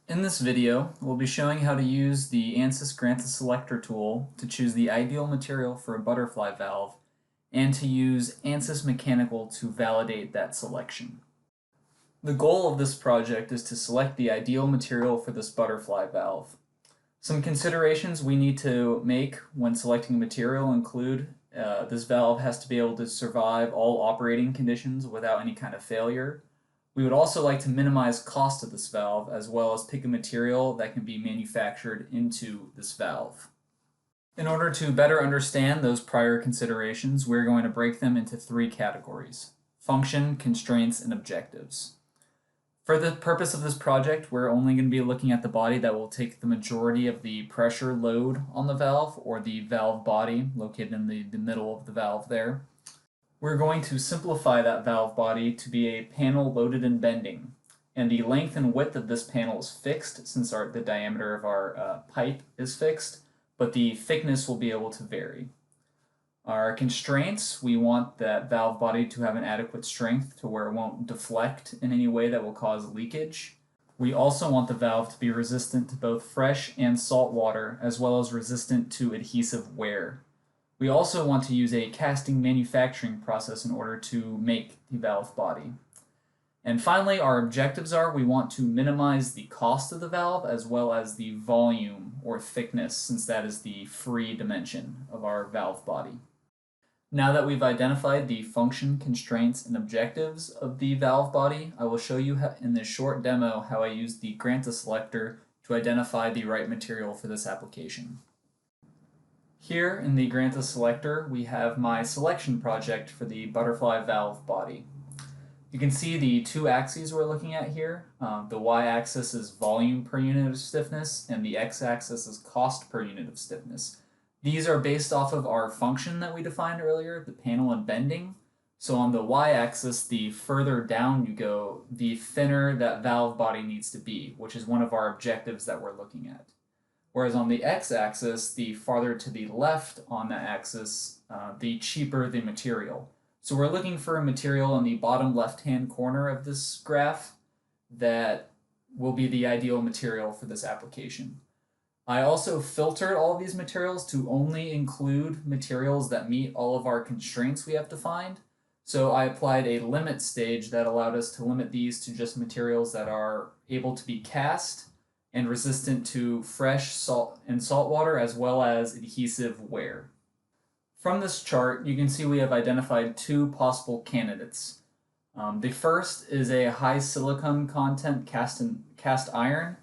In this video, we'll be showing how to use the Ansys GRANTA Selector Tool to choose the ideal material for a butterfly valve and to use Ansys Mechanical to validate that selection. The goal of this project is to select the ideal material for this butterfly valve. Some considerations we need to make when selecting a material include this valve has to be able to survive all operating conditions without any kind of failure. We would also like to minimize cost of this valve as well as pick a material that can be manufactured into this valve. In order to better understand those prior considerations, we're going to break them into three categories: function, constraints, and objectives. For the purpose of this project, we're only going to be looking at the body that will take the majority of the pressure load on the valve, or the valve body located in the middle of the valve there. We're going to simplify that valve body to be a panel loaded and bending. And the length and width of this panel is fixed since the diameter of our pipe is fixed, but the thickness will be able to vary. Our constraints, we want that valve body to have an adequate strength to where it won't deflect in any way that will cause leakage. We also want the valve to be resistant to both fresh and salt water, as well as resistant to adhesive wear. We also want to use a casting manufacturing process in order to make the valve body. And finally, our objectives are we want to minimize the cost of the valve as well as the volume or thickness, since that is the free dimension of our valve body. Now that we've identified the function, constraints, and objectives of the valve body, I will show you in this short demo how I use the GRANTA selector to identify the right material for this application. Here in the GRANTA selector, we have my selection project for the butterfly valve body. You can see the two axes we're looking at here. The y-axis is volume per unit of stiffness, and the x-axis is cost per unit of stiffness. These are based off of our function that we defined earlier, the panel and bending. So on the y-axis, the further down you go, the thinner that valve body needs to be, which is one of our objectives that we're looking at. Whereas on the x-axis, the farther to the left on that axis, the cheaper the material. So we're looking for a material in the bottom left-hand corner of this graph that will be the ideal material for this application. I also filtered all of these materials to only include materials that meet all of our constraints we have defined. So I applied a limit stage that allowed us to limit these to just materials that are able to be cast and resistant to fresh salt and salt water, as well as adhesive wear. From this chart, you can see we have identified two possible candidates. The first is a high silicon content cast iron,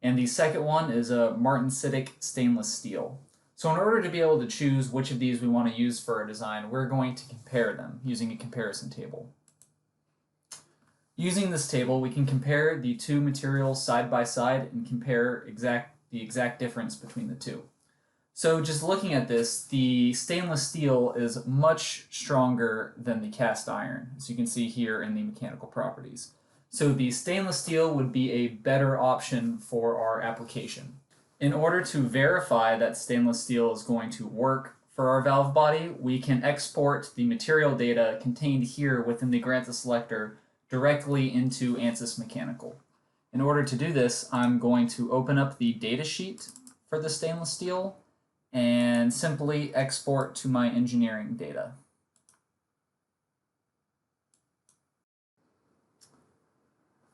and the second one is a martensitic stainless steel. So in order to be able to choose which of these we want to use for our design, we're going to compare them using a comparison table. Using this table, we can compare the two materials side by side and compare the exact difference between the two. So just looking at this, the stainless steel is much stronger than the cast iron, as you can see here in the mechanical properties. So the stainless steel would be a better option for our application. In order to verify that stainless steel is going to work for our valve body, we can export the material data contained here within the GRANTA selector directly into Ansys Mechanical. In order to do this, I'm going to open up the data sheet for the stainless steel and simply export to my engineering data.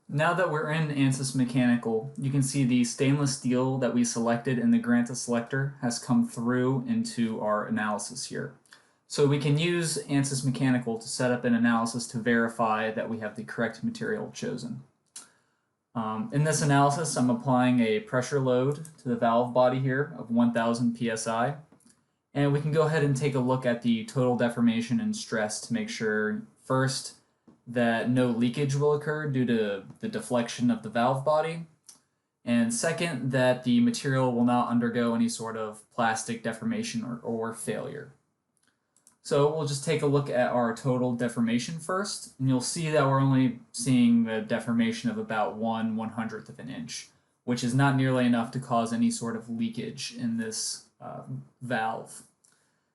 Now that we're in Ansys Mechanical, you can see the stainless steel that we selected in the GRANTA selector has come through into our analysis here. So we can use Ansys Mechanical to set up an analysis to verify that we have the correct material chosen. In this analysis, I'm applying a pressure load to the valve body here of 1000 psi. And we can go ahead and take a look at the total deformation and stress to make sure, first, that no leakage will occur due to the deflection of the valve body, and second, that the material will not undergo any sort of plastic deformation or failure. So we'll just take a look at our total deformation first, and you'll see that we're only seeing the deformation of about 1/100th of an inch, which is not nearly enough to cause any sort of leakage in this valve.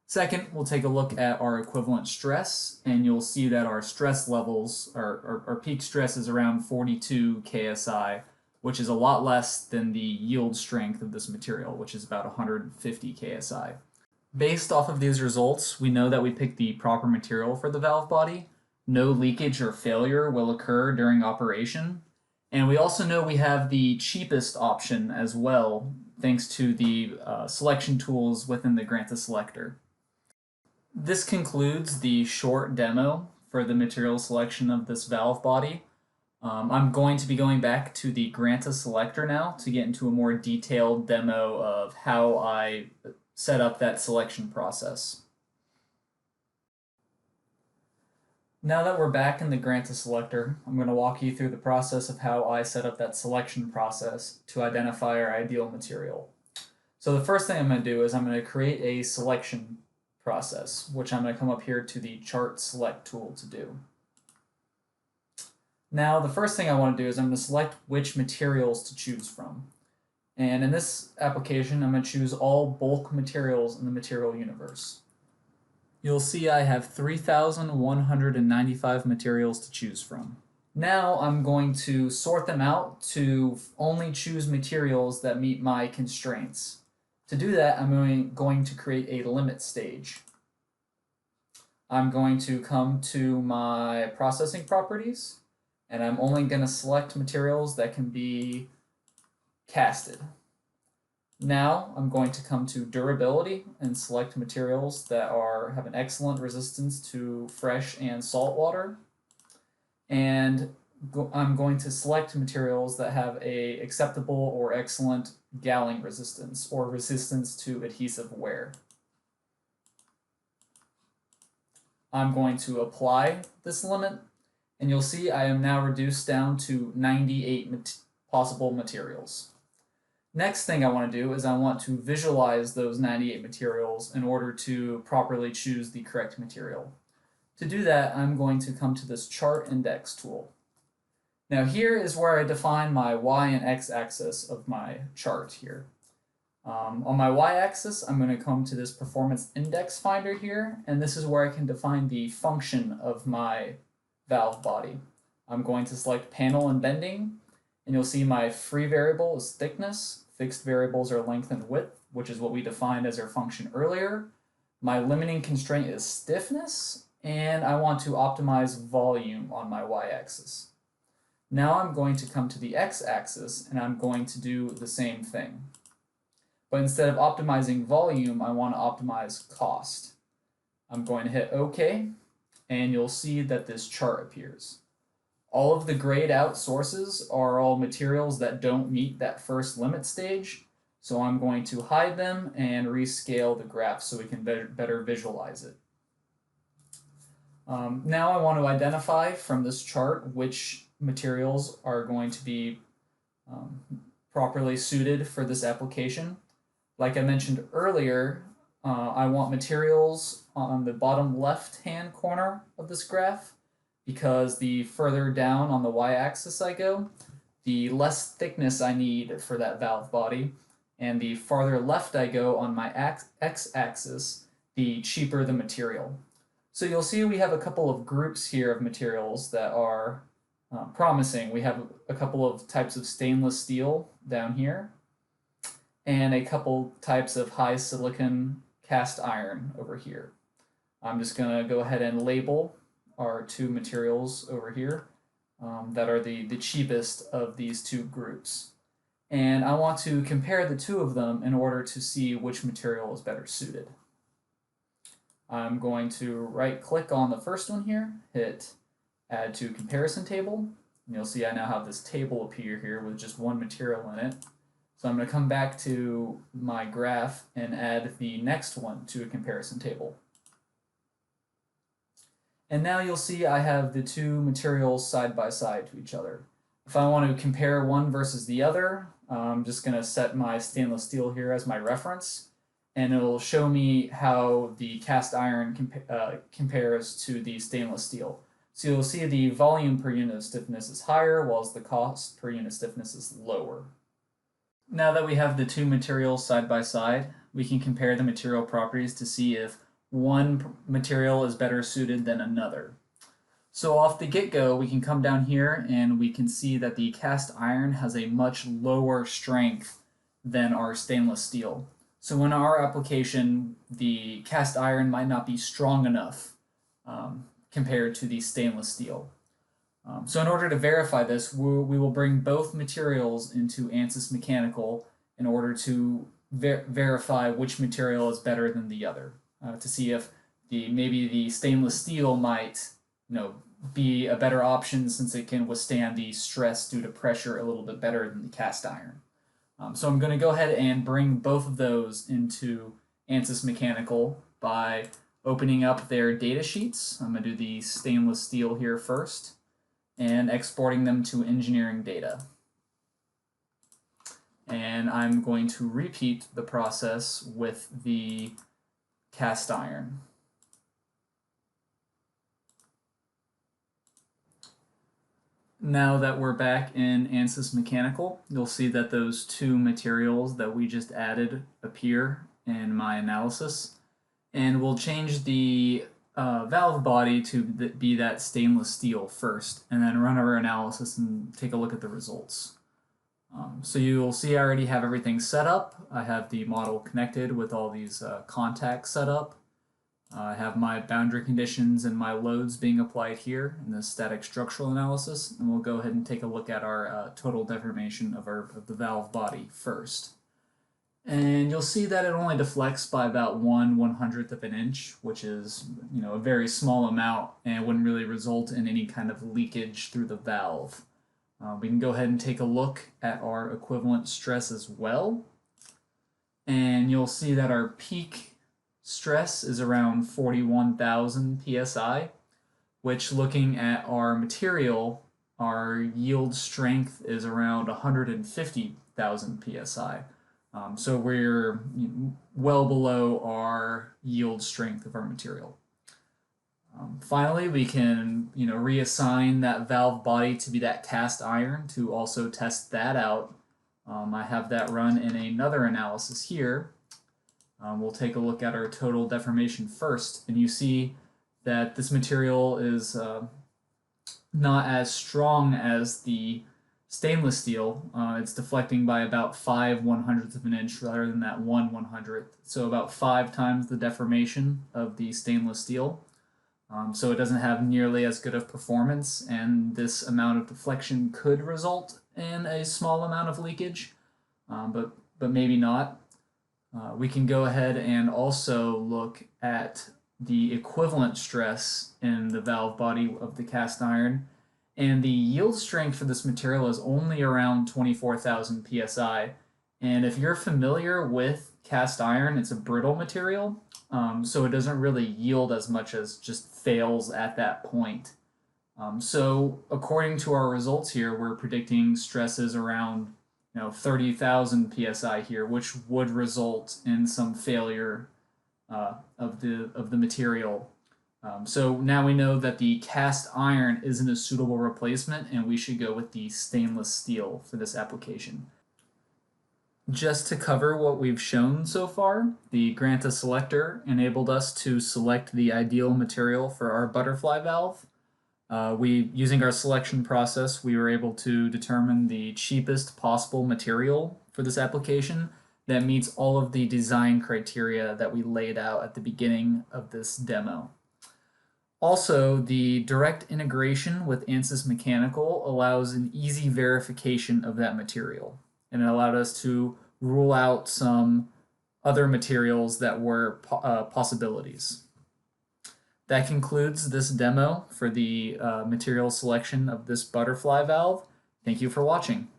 Second, we'll take a look at our equivalent stress, and you'll see that our stress levels, our peak stress is around 42 KSI, which is a lot less than the yield strength of this material, which is about 150 KSI. Based off of these results, we know that we picked the proper material for the valve body. No leakage or failure will occur during operation. And we also know we have the cheapest option as well, thanks to the selection tools within the GRANTA selector. This concludes the short demo for the material selection of this valve body. I'm going to be going back to the GRANTA selector now to get into a more detailed demo of how I set up that selection process. Now that we're back in the GRANTA selector, I'm going to walk you through the process of how I set up that selection process to identify our ideal material. So the first thing I'm going to do is I'm going to create a selection process, which I'm going to come up here to the chart select tool to do. Now the first thing I want to do is I'm going to select which materials to choose from. And in this application, I'm going to choose all bulk materials in the material universe. You'll see I have 3,195 materials to choose from. Now I'm going to sort them out to only choose materials that meet my constraints. To do that, I'm going to create a limit stage. I'm going to come to my processing properties, and I'm only going to select materials that can be casted. Now I'm going to come to durability and select materials that have an excellent resistance to fresh and salt water. And I'm going to select materials that have a acceptable or excellent galling resistance or resistance to adhesive wear. I'm going to apply this limit, and you'll see I am now reduced down to 98 possible materials. Next thing I want to do is I want to visualize those 98 materials in order to properly choose the correct material. To do that, I'm going to come to this chart index tool. Now here is where I define my y and x axis of my chart here. On my y-axis, I'm going to come to this performance index finder here, and this is where I can define the function of my valve body. I'm going to select panel and bending, and you'll see my free variable is thickness, fixed variables are length and width, which is what we defined as our function earlier. My limiting constraint is stiffness, and I want to optimize volume on my y-axis. Now I'm going to come to the x-axis, and I'm going to do the same thing. But instead of optimizing volume, I want to optimize cost. I'm going to hit OK, and you'll see that this chart appears. All of the grayed out sources are all materials that don't meet that first limit stage, so I'm going to hide them and rescale the graph so we can better visualize it. Now I want to identify from this chart which materials are going to be properly suited for this application. Like I mentioned earlier, I want materials on the bottom left-hand corner of this graph, because the further down on the y-axis I go, the less thickness I need for that valve body, and the farther left I go on my x-axis, the cheaper the material. So you'll see we have a couple of groups here of materials that are promising. We have a couple of types of stainless steel down here, and a couple types of high silicon cast iron over here. I'm just going to go ahead and label our two materials over here that are the cheapest of these two groups. And I want to compare the two of them in order to see which material is better suited. I'm going to right click on the first one here, hit add to comparison table, and you'll see I now have this table appear here with just one material in it. So I'm going to come back to my graph and add the next one to a comparison table. And now you'll see I have the two materials side by side to each other. If I want to compare one versus the other, I'm just going to set my stainless steel here as my reference, and it'll show me how the cast iron compares to the stainless steel. So you'll see the volume per unit of stiffness is higher, whilst the cost per unit stiffness is lower. Now that we have the two materials side by side, we can compare the material properties to see if one material is better suited than another. So off the get-go, we can come down here and we can see that the cast iron has a much lower strength than our stainless steel. So in our application, the cast iron might not be strong enough compared to the stainless steel. So in order to verify this, we will bring both materials into Ansys Mechanical in order to verify which material is better than the other, to see if maybe the stainless steel might be a better option since it can withstand the stress due to pressure a little bit better than the cast iron. So I'm going to go ahead and bring both of those into Ansys Mechanical by opening up their data sheets. I'm going to do the stainless steel here first and exporting them to engineering data. And I'm going to repeat the process with the cast iron. Now that we're back in Ansys Mechanical, you'll see that those two materials that we just added appear in my analysis. And we'll change the valve body to be that stainless steel first, and then run our analysis and take a look at the results. So you'll see I already have everything set up. I have the model connected with all these contacts set up. I have my boundary conditions and my loads being applied here in the static structural analysis, and we'll go ahead and take a look at our total deformation of the valve body first. And you'll see that it only deflects by about 1/100th of an inch, which is a very small amount and wouldn't really result in any kind of leakage through the valve. We can go ahead and take a look at our equivalent stress as well, and you'll see that our peak stress is around 41,000 psi, which, looking at our material, our yield strength is around 150,000 psi. So we're well below our yield strength of our material. Finally, we can reassign that valve body to be that cast iron to also test that out. I have that run in another analysis here. We'll take a look at our total deformation first, and you see that this material is not as strong as the stainless steel. It's deflecting by about 5/100th of an inch rather than that 1/100th, so about 5 times the deformation of the stainless steel. So it doesn't have nearly as good of performance, and this amount of deflection could result in a small amount of leakage, but maybe not. We can go ahead and also look at the equivalent stress in the valve body of the cast iron, and the yield strength for this material is only around 24,000 psi. And if you're familiar with cast iron, it's a brittle material, so it doesn't really yield as much as just fails at that point. So according to our results here, we're predicting stresses around 30,000 psi here, which would result in some failure of the material. So now we know that the cast iron isn't a suitable replacement, and we should go with the stainless steel for this application. Just to cover what we've shown so far, the GRANTA selector enabled us to select the ideal material for our butterfly valve. Using our selection process, we were able to determine the cheapest possible material for this application that meets all of the design criteria that we laid out at the beginning of this demo. Also, the direct integration with Ansys Mechanical allows an easy verification of that material, and it allowed us to rule out some other materials that were possibilities. That concludes this demo for the material selection of this butterfly valve. Thank you for watching.